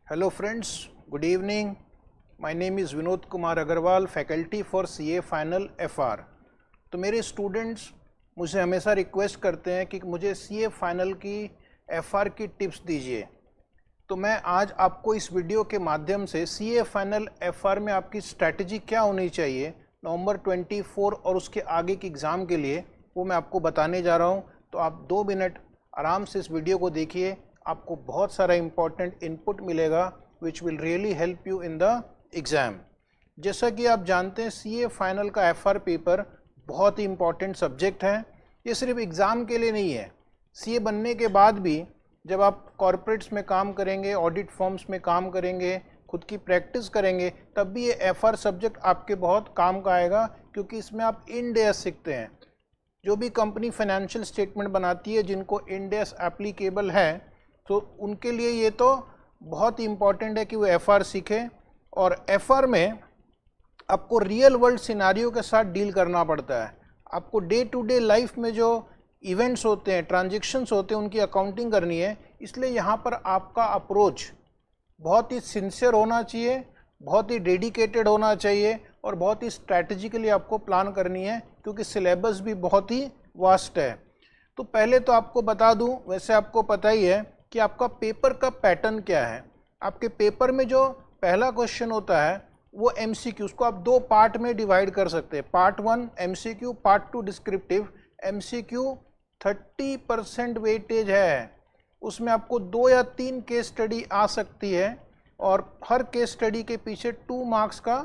Hello friends, good evening. My name is Vinod Kumar Agarwal, faculty for CA Final FR. तो मेरे students मुझे हमेशा request करते हैं कि मुझे CA फाइनल की FR की टिप्स दीजिए। तो मैं आज आपको इस वीडियो के माध्यम से CA फाइनल FR में आपकी स्ट्रैटेजी क्या होनी चाहिए नवंबर 24 और उसके आगे की एग्ज़ाम के लिए, वो मैं आपको बताने जा रहा हूँ। तो आप 2 मिनट आराम से इस वीडियो को देखिए, आपको बहुत सारा इम्पॉर्टेंट इनपुट मिलेगा which will really help you in the exam. जैसा कि आप जानते हैं CA फाइनल का FR पेपर बहुत ही इम्पॉर्टेंट सब्जेक्ट है। ये सिर्फ एग्ज़ाम के लिए नहीं है, CA बनने के बाद भी जब आप कॉरपोरेट्स में काम करेंगे, ऑडिट फॉर्म्स में काम करेंगे, खुद की प्रैक्टिस करेंगे, तब भी ये FR सब्जेक्ट आपके बहुत काम का आएगा, क्योंकि इसमें आप इंड एस सीखते हैं। जो भी कंपनी फाइनेंशियल स्टेटमेंट बनाती है जिनको इंड एस एप्लीकेबल है, तो उनके लिए ये तो बहुत ही इम्पॉर्टेंट है कि वो FR सीखें। और FR में आपको रियल वर्ल्ड सिनारियो के साथ डील करना पड़ता है। आपको डे टू डे लाइफ में जो इवेंट्स होते हैं, ट्रांजैक्शंस होते हैं, उनकी अकाउंटिंग करनी है। इसलिए यहाँ पर आपका अप्रोच बहुत ही सिंसियर होना चाहिए, बहुत ही डेडिकेटेड होना चाहिए और बहुत ही स्ट्रैटेजिकली आपको प्लान करनी है, क्योंकि सिलेबस भी बहुत ही वास्ट है। तो पहले तो आपको बता दूं, वैसे आपको पता ही है कि आपका पेपर का पैटर्न क्या है। आपके पेपर में जो पहला क्वेश्चन होता है वो MCQ, उसको आप 2 पार्ट में डिवाइड कर सकते हैं। Part 1 MCQ, part 2 descriptive. MCQ 30% weightage है, उसमें आपको 2 या 3 केस स्टडी आ सकती है और हर केस स्टडी के पीछे 2 मार्क्स का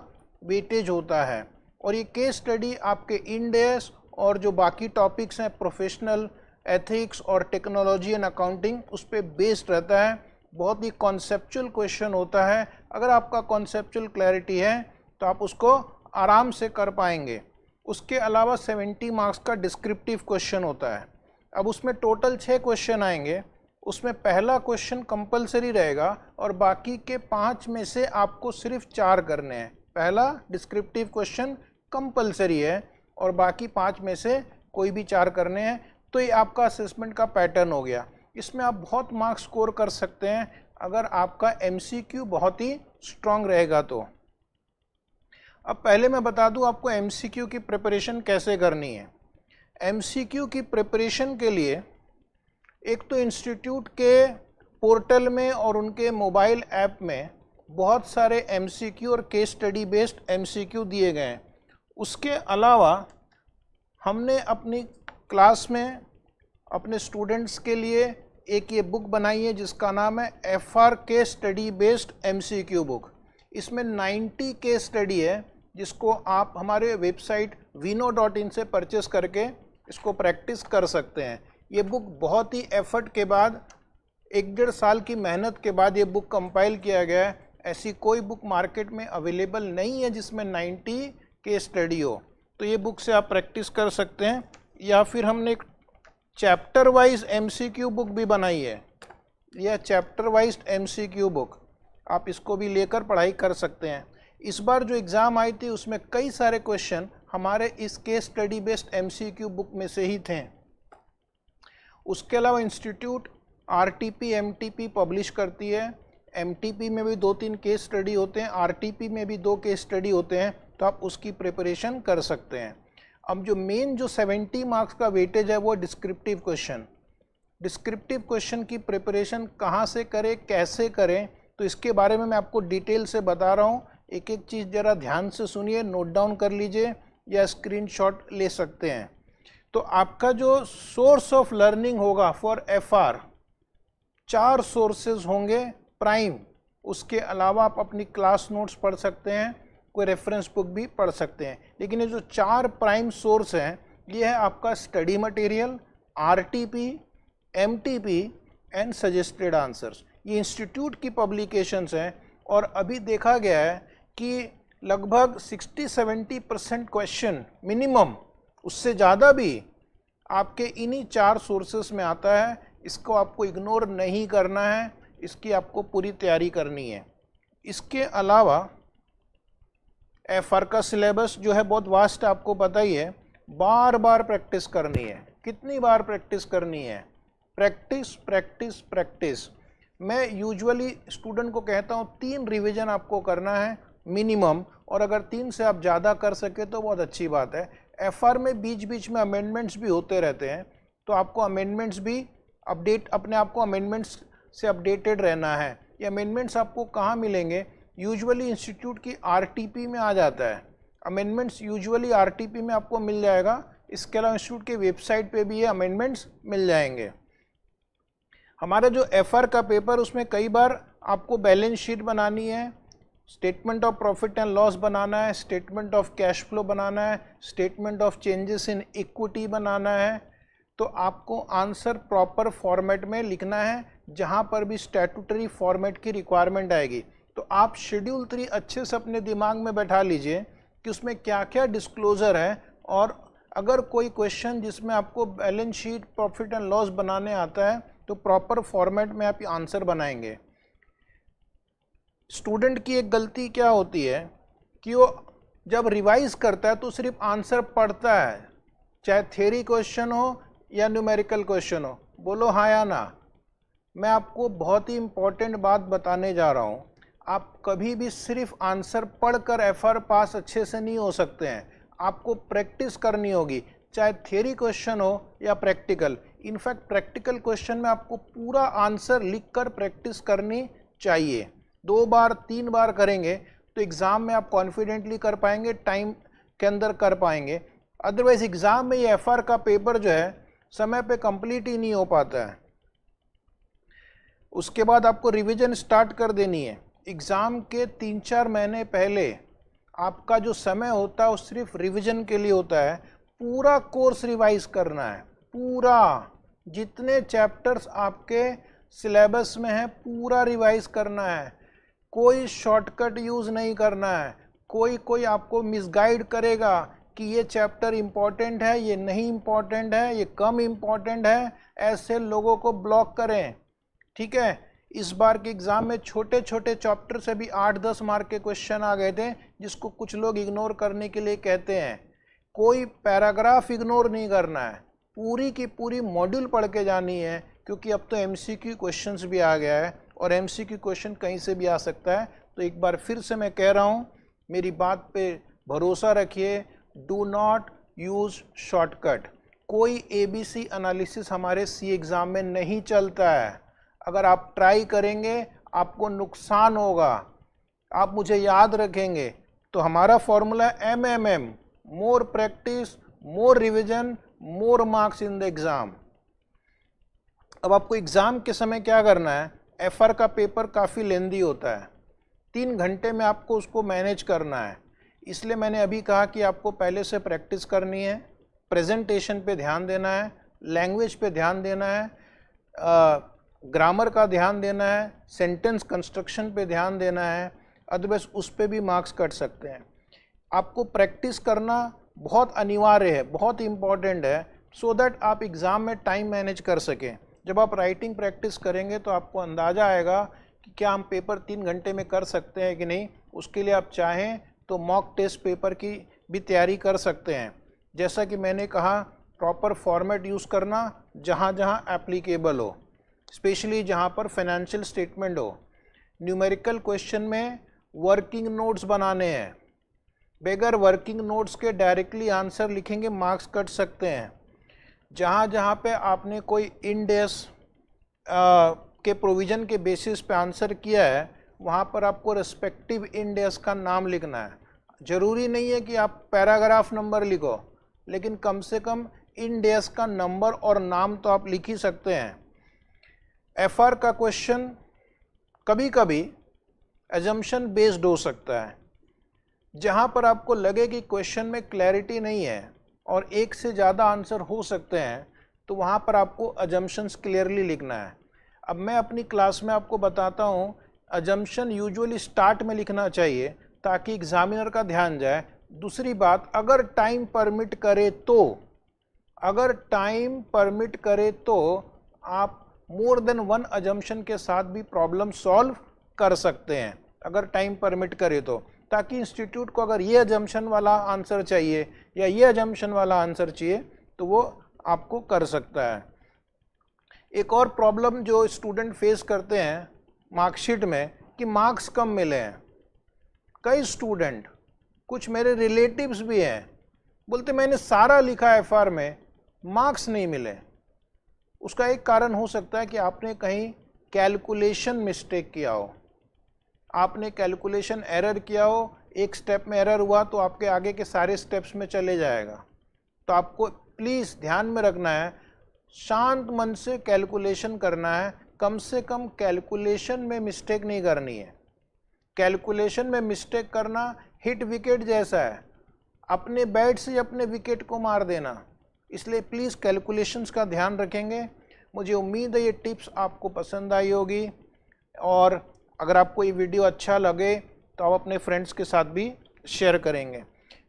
वेटेज होता है। और ये केस स्टडी आपके इंड एस और जो बाकी टॉपिक्स हैं, प्रोफेशनल एथिक्स और टेक्नोलॉजी एंड अकाउंटिंग, उस पर बेस्ड रहता है। बहुत ही कॉन्सेप्चुअल क्वेश्चन होता है। अगर आपका कॉन्सेप्चुअल क्लैरिटी है तो आप उसको आराम से कर पाएंगे। उसके अलावा 70 मार्क्स का डिस्क्रिप्टिव क्वेश्चन होता है। अब उसमें टोटल 6 क्वेश्चन आएंगे। उसमें पहला क्वेश्चन कंपलसरी रहेगा और बाकी के 5 में से आपको सिर्फ 4 करने हैं। पहला डिस्क्रिप्टिव क्वेश्चन कंपलसरी है और बाकी 5 में से कोई भी 4 करने हैं। तो ये आपका असेसमेंट का पैटर्न हो गया। इसमें आप बहुत मार्क्स स्कोर कर सकते हैं अगर आपका MCQ बहुत ही स्ट्रांग रहेगा तो। अब पहले मैं बता दूं आपको MCQ की प्रिपरेशन कैसे करनी है। MCQ की प्रिपरेशन के लिए एक तो इंस्टीट्यूट के पोर्टल में और उनके मोबाइल ऐप में बहुत सारे MCQ और केस स्टडी बेस्ड MCQ दिए गए हैं। उसके अलावा हमने अपनी क्लास में अपने स्टूडेंट्स के लिए एक ये बुक बनाई है जिसका नाम है FR case study based MCQ book. इसमें 90 केस स्टडी है जिसको आप हमारे वेबसाइट vino.in से परचेस करके इसको प्रैक्टिस कर सकते हैं। ये बुक बहुत ही एफर्ट के बाद, 1-1.5 साल की मेहनत के बाद ये बुक कंपाइल किया गया है। ऐसी कोई बुक मार्केट में अवेलेबल नहीं है जिसमें 90 केस स्टडी हो। तो ये बुक से आप प्रैक्टिस कर सकते हैं। या फिर हमने एक चैप्टर वाइज MCQ बुक भी बनाई है, यह चैप्टर वाइज MCQ बुक, आप इसको भी लेकर पढ़ाई कर सकते हैं। इस बार जो एग्ज़ाम आई थी उसमें कई सारे क्वेश्चन हमारे इस case study based MCQ book में से ही थे। उसके अलावा इंस्टीट्यूट RTP MTP पब्लिश करती है। MTP में भी 2-3 केस स्टडी होते हैं, RTP में भी 2 केस स्टडी होते हैं, तो आप उसकी प्रिपरेशन कर सकते हैं। अब जो मेन जो 70 मार्क्स का वेटेज है वो डिस्क्रिप्टिव क्वेश्चन। डिस्क्रिप्टिव क्वेश्चन की प्रिपरेशन कहाँ से करें, कैसे करें, तो इसके बारे में मैं आपको डिटेल से बता रहा हूँ। एक एक चीज़ ज़रा ध्यान से सुनिए, नोट डाउन कर लीजिए या स्क्रीनशॉट ले सकते हैं। तो आपका जो सोर्स ऑफ लर्निंग होगा फॉर FR, 4 सोर्सेज होंगे प्राइम। उसके अलावा आप अपनी क्लास नोट्स पढ़ सकते हैं, कोई रेफरेंस बुक भी पढ़ सकते हैं। लेकिन ये जो 4 प्राइम सोर्स हैं, ये है आपका study material, RTP, MTP and suggested answers. ये इंस्टीट्यूट की पब्लिकेशंस हैं और अभी देखा गया है कि लगभग 60-70% क्वेश्चन मिनिमम, उससे ज़्यादा भी आपके इन्हीं 4 सोर्सेस में आता है। इसको आपको इग्नोर नहीं करना है, इसकी आपको पूरी तैयारी करनी है। इसके अलावा FR का सिलेबस जो है बहुत वास्ट, आपको पता ही है। बार बार प्रैक्टिस करनी है। कितनी बार प्रैक्टिस करनी है? Practice practice practice. मैं यूजुअली स्टूडेंट को कहता हूँ 3 रिवीजन आपको करना है मिनिमम, और अगर 3 से आप ज़्यादा कर सके तो बहुत अच्छी बात है। एफआर में बीच बीच में अमेंडमेंट्स भी होते रहते हैं, तो आपको अमेंडमेंट्स भी अपने आप को अमेंडमेंट्स से अपडेटेड रहना है। ये अमेंडमेंट्स आपको कहाँ मिलेंगे? यूजुअली इंस्टीट्यूट की आरटीपी में आ जाता है। अमेंडमेंट्स यूजुअली आरटीपी में आपको मिल जाएगा। इसके अलावा इंस्टीट्यूट के वेबसाइट पे भी ये अमेंडमेंट्स मिल जाएंगे। हमारा जो एफआर का पेपर, उसमें कई बार आपको बैलेंस शीट बनानी है, statement of profit and loss बनाना है, स्टेटमेंट ऑफ कैश फ्लो बनाना है, statement of changes in equity बनाना है। तो आपको आंसर प्रॉपर फॉर्मेट में लिखना है, जहां पर भी स्टैट्यूटरी फॉर्मेट की रिक्वायरमेंट आएगी। तो आप शेड्यूल 3 अच्छे से अपने दिमाग में बैठा लीजिए कि उसमें क्या क्या डिस्क्लोजर है, और अगर कोई क्वेश्चन जिसमें आपको balance sheet profit and loss बनाने आता है तो प्रॉपर फॉर्मेट में आप आंसर बनाएंगे। स्टूडेंट की एक गलती क्या होती है कि वो जब रिवाइज करता है तो सिर्फ आंसर पढ़ता है, चाहे थ्योरी क्वेश्चन हो या न्यूमेरिकल क्वेश्चन हो। बोलो हाँ या ना। मैं आपको बहुत ही इंपॉर्टेंट बात बताने जा रहा हूँ। आप कभी भी सिर्फ आंसर पढ़कर एफआर पास अच्छे से नहीं हो सकते हैं, आपको प्रैक्टिस करनी होगी, चाहे थ्योरी क्वेश्चन हो या प्रैक्टिकल। इनफैक्ट प्रैक्टिकल क्वेश्चन में आपको पूरा आंसर लिखकर प्रैक्टिस करनी चाहिए। 2 बार 3 बार करेंगे तो एग्ज़ाम में आप कॉन्फिडेंटली कर पाएंगे, टाइम के अंदर कर पाएंगे। अदरवाइज एग्ज़ाम में ये एफआर का पेपर जो है समय पे कंप्लीट ही नहीं हो पाता है। उसके बाद आपको रिवीजन स्टार्ट कर देनी है। एग्ज़ाम के 3-4 महीने पहले आपका जो समय होता है वो सिर्फ रिवीजन के लिए होता है। पूरा कोर्स रिवाइज करना है, पूरा जितने चैप्टर्स आपके सिलेबस में है पूरा रिवाइज करना है। कोई शॉर्टकट यूज़ नहीं करना है। कोई आपको मिसगाइड करेगा कि ये चैप्टर इम्पॉर्टेंट है, ये नहीं इम्पॉर्टेंट है, ये कम इम्पॉर्टेंट है, ऐसे लोगों को ब्लॉक करें। ठीक है, इस बार के एग्ज़ाम में छोटे छोटे चैप्टर से भी 8-10 मार्क के क्वेश्चन आ गए थे, जिसको कुछ लोग इग्नोर करने के लिए कहते हैं। कोई पैराग्राफ इग्नोर नहीं करना है, पूरी की पूरी मॉड्यूल पढ़ के जानी है, क्योंकि अब तो एमसीक्यू क्वेश्चंस भी आ गया है और एमसीक्यू क्वेश्चन कहीं से भी आ सकता है। तो एक बार फिर से मैं कह रहा हूँ, मेरी बात पे भरोसा रखिए, डू नॉट यूज़ शॉर्टकट। कोई एबीसी एनालिसिस हमारे सी एग्ज़ाम में नहीं चलता है। अगर आप ट्राई करेंगे आपको नुकसान होगा। आप मुझे याद रखेंगे तो हमारा formula MMM, more practice, more revision, more marks in the exam. अब आपको एग्ज़ाम के समय क्या करना है? एफआर का पेपर काफ़ी लेंदी होता है, 3 घंटे में आपको उसको मैनेज करना है। इसलिए मैंने अभी कहा कि आपको पहले से प्रैक्टिस करनी है, प्रेजेंटेशन पे ध्यान देना है, लैंग्वेज पे ध्यान देना है, ग्रामर का ध्यान देना है, सेंटेंस कंस्ट्रक्शन पे ध्यान देना है। अदरवाइज उस पे भी मार्क्स कट सकते हैं। आपको प्रैक्टिस करना बहुत अनिवार्य है, बहुत इम्पॉर्टेंट है, सो दैट आप एग्ज़ाम में टाइम मैनेज कर सकें। जब आप राइटिंग प्रैक्टिस करेंगे तो आपको अंदाज़ा आएगा कि क्या हम पेपर 3 घंटे में कर सकते हैं कि नहीं। उसके लिए आप चाहें तो मॉक टेस्ट पेपर की भी तैयारी कर सकते हैं। जैसा कि मैंने कहा, प्रॉपर फॉर्मेट यूज़ करना जहाँ जहाँ एप्लीकेबल हो, स्पेशली जहाँ पर फाइनेंशियल स्टेटमेंट हो। न्यूमेरिकल क्वेश्चन में वर्किंग नोट्स बनाने हैं, बगैर वर्किंग नोट्स के डायरेक्टली आंसर लिखेंगे, मार्क्स कट सकते हैं। जहाँ जहाँ पे आपने कोई इंडेस के प्रोविज़न के बेसिस पे आंसर किया है, वहाँ पर आपको रेस्पेक्टिव इंडेस का नाम लिखना है। ज़रूरी नहीं है कि आप पैराग्राफ नंबर लिखो, लेकिन कम से कम इंडेस का नंबर और नाम तो आप लिख ही सकते हैं। एफआर का क्वेश्चन कभी कभी एजम्पशन बेस्ड हो सकता है। जहाँ पर आपको लगे कि क्वेश्चन में क्लैरिटी नहीं है और एक से ज़्यादा आंसर हो सकते हैं, तो वहाँ पर आपको अजम्पशंस क्लियरली लिखना है। अब मैं अपनी क्लास में आपको बताता हूँ, अजम्पशन यूजुअली स्टार्ट में लिखना चाहिए ताकि एग्जामिनर का ध्यान जाए। दूसरी बात, अगर टाइम परमिट करे तो आप मोर देन 1 अजम्पशन के साथ भी प्रॉब्लम सॉल्व कर सकते हैं, अगर टाइम परमिट करे तो, ताकि इंस्टीट्यूट को अगर ये अजम्पशन वाला आंसर चाहिए या ये अजम्पशन वाला आंसर चाहिए तो वो आपको कर सकता है। एक और प्रॉब्लम जो स्टूडेंट फेस करते हैं मार्कशीट में कि मार्क्स कम मिले हैं। कई स्टूडेंट, कुछ मेरे रिलेटिव्स भी हैं, बोलते मैंने सारा लिखा एफआर में, मार्क्स नहीं मिले। उसका एक कारण हो सकता है कि आपने कहीं कैलकुलेशन मिस्टेक किया हो, आपने कैलकुलेशन एरर किया हो, एक स्टेप में एरर हुआ तो आपके आगे के सारे स्टेप्स में चले जाएगा। तो आपको प्लीज़ ध्यान में रखना है, शांत मन से कैलकुलेशन करना है, कम से कम कैलकुलेशन में मिस्टेक नहीं करनी है। कैलकुलेशन में मिस्टेक करना हिट विकेट जैसा है, अपने बैट से अपने विकेट को मार देना। इसलिए प्लीज़ कैलकुलेशंस का ध्यान रखेंगे। मुझे उम्मीद है ये टिप्स आपको पसंद आई होगी, और अगर आपको ये वीडियो अच्छा लगे तो आप अपने फ्रेंड्स के साथ भी शेयर करेंगे।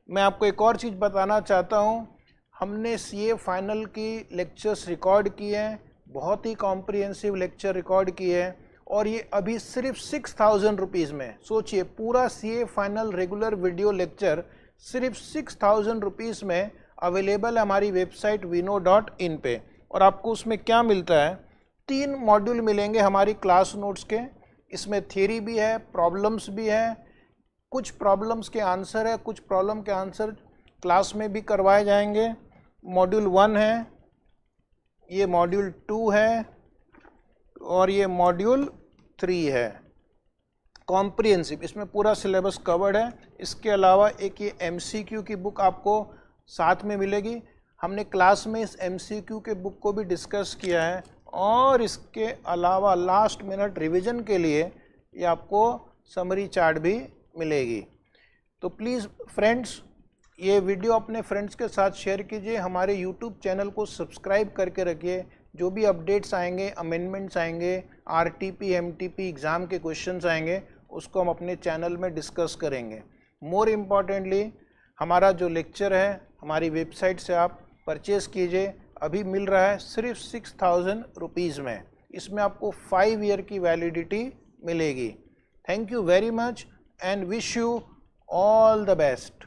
मैं आपको एक और चीज़ बताना चाहता हूँ, हमने सीए फाइनल की लेक्चर्स रिकॉर्ड किए हैं, बहुत ही कॉम्प्रिहेंसिव लेक्चर रिकॉर्ड किए हैं, और ये अभी सिर्फ 6000 रुपीज़ में। सोचिए, पूरा CA final regular video lecture सिर्फ 6000 रुपीज़ में अवेलेबल है हमारी वेबसाइट vino.in पे। और आपको उसमें क्या मिलता है, 3 मॉड्यूल मिलेंगे हमारी क्लास नोट्स के। इसमें थ्योरी भी है, प्रॉब्लम्स भी है, कुछ प्रॉब्लम्स के आंसर है, कुछ प्रॉब्लम के आंसर क्लास में भी करवाए जाएंगे। मॉड्यूल 1 है, ये मॉड्यूल 2 है, और ये मॉड्यूल 3 है कॉम्प्रिहेंसिव। इसमें पूरा सिलेबस कवर्ड है। इसके अलावा एक ये एमसीक्यू की बुक आपको साथ में मिलेगी। हमने क्लास में इस एमसीक्यू के बुक को भी डिस्कस किया है, और इसके अलावा लास्ट मिनट रिवीजन के लिए ये आपको समरी चार्ट भी मिलेगी। तो प्लीज़ फ्रेंड्स, ये वीडियो अपने फ्रेंड्स के साथ शेयर कीजिए, हमारे यूट्यूब चैनल को सब्सक्राइब करके रखिए। जो भी अपडेट्स आएंगे, अमेंडमेंट्स आएंगे, आरटीपी एमटीपी एग्ज़ाम के क्वेश्चंस आएंगे, उसको हम अपने चैनल में डिस्कस करेंगे। मोर इम्पॉर्टेंटली, हमारा जो लेक्चर है हमारी वेबसाइट से आप परचेज़ कीजिए, अभी मिल रहा है सिर्फ 6000 रुपीज़ में। इसमें आपको 5 ईयर की वैलिडिटी मिलेगी। Thank you very much and wish you all the best.